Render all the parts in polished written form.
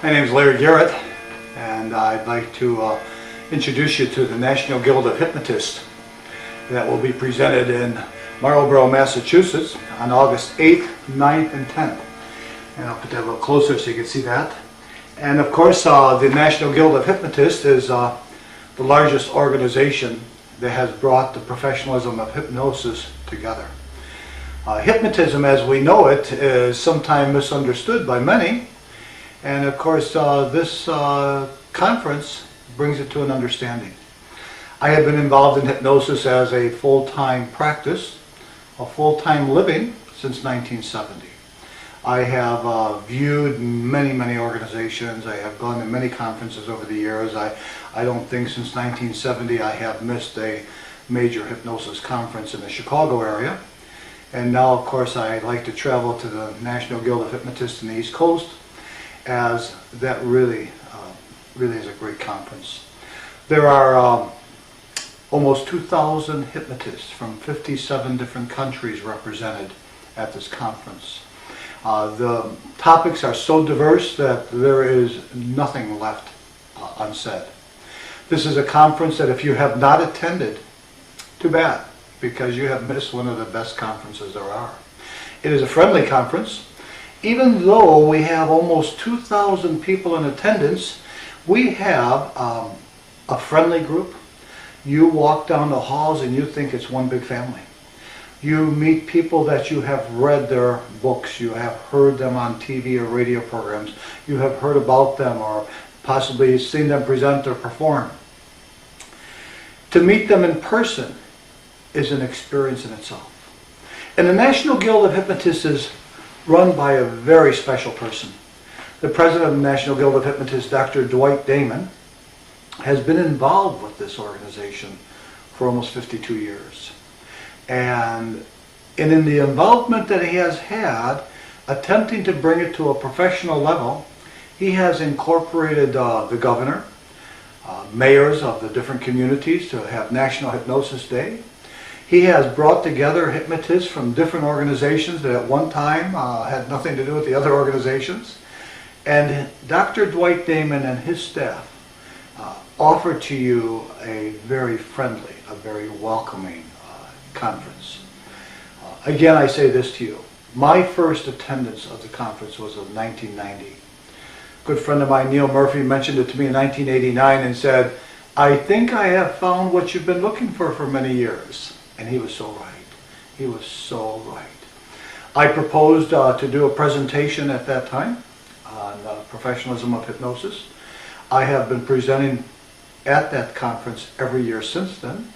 My name is Larry Garrett, and I'd like to introduce you to the National Guild of Hypnotists that will be presented in Marlborough, Massachusetts on August 8th, 9th, and 10th. And I'll put that a little closer so you can see that. And of course, the National Guild of Hypnotists is the largest organization that has brought the professionalism of hypnosis together. Hypnotism, as we know it, is sometimes misunderstood by many. And of course, this conference brings it to an understanding. I have been involved in hypnosis as a full-time practice, a full-time living since 1970. I have viewed many organizations. I have gone to many conferences over the years. I don't think since 1970 I have missed a major hypnosis conference in the Chicago area. And now, of course, I like to travel to the National Guild of Hypnotists in the East Coast, as that really is a great conference. There are almost 2,000 hypnotists from 57 different countries represented at this conference. The topics are so diverse that there is nothing left unsaid. This is a conference that if you have not attended, too bad, because you have missed one of the best conferences there are. It is a friendly conference. Even though we have almost 2,000 people in attendance, we have a friendly group. You walk down the halls and you think it's one big family. You meet people that you have read their books, you have heard them on TV or radio programs, you have heard about them or possibly seen them present or perform. To meet them in person is an experience in itself. And the National Guild of Hypnotists is run by a very special person. The president of the National Guild of Hypnotists, Dr. Dwight Damon, has been involved with this organization for almost 52 years. And in the involvement that he has had, attempting to bring it to a professional level, he has incorporated the governor, mayors of the different communities to have National Hypnosis Day. He has brought together hypnotists from different organizations that at one time had nothing to do with the other organizations. And Dr. Dwight Damon and his staff offer to you a very friendly, a very welcoming conference. Again, I say this to you. My first attendance of the conference was in 1990. A good friend of mine, Neil Murphy, mentioned it to me in 1989 and said, "I think I have found what you've been looking for many years." And he was so right. He was so right. I proposed to do a presentation at that time on professionalism of hypnosis. I have been presenting at that conference every year since then.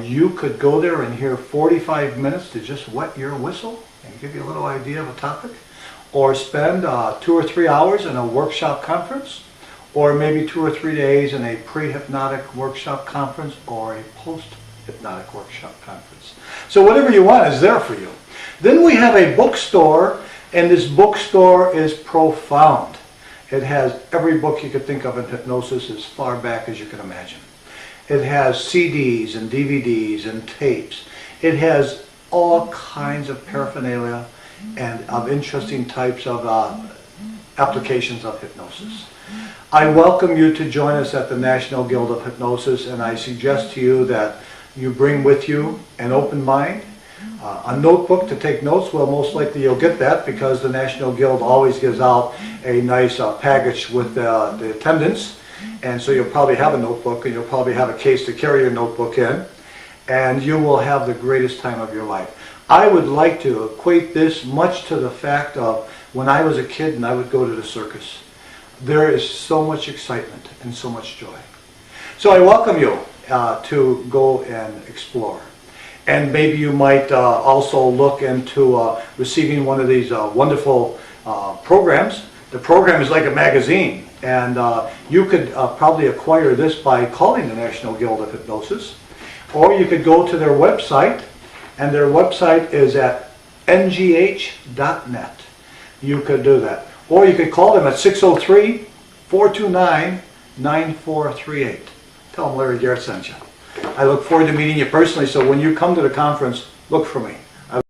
You could go there and hear 45 minutes to just wet your whistle and give you a little idea of a topic, or spend 2 or 3 hours in a workshop conference, or maybe 2 or 3 days in a pre-hypnotic workshop conference or a post-hypnotic workshop conference. So whatever you want is there for you. Then we have a bookstore, and this bookstore is profound. It has every book you could think of in hypnosis as far back as you can imagine. It has CDs and DVDs and tapes. It has all kinds of paraphernalia and of interesting types of applications of hypnosis. I welcome you to join us at the National Guild of Hypnosis, and I suggest to you that you bring with you an open mind, a notebook to take notes. Well, most likely you'll get that because the National Guild always gives out a nice package with the attendance. And so you'll probably have a notebook, and you'll probably have a case to carry your notebook in, and you will have the greatest time of your life. I would like to equate this much to the fact of when I was a kid and I would go to the circus. There is so much excitement and so much joy. So I welcome you to go and explore. And maybe you might also look into receiving one of these wonderful programs. The program is like a magazine. And you could probably acquire this by calling the National Guild of Hypnosis, or you could go to their website, and their website is at ngh.net. You could do that. Or you could call them at 603-429-9438. Tell them Larry Garrett sent you. I look forward to meeting you personally, so when you come to the conference, look for me.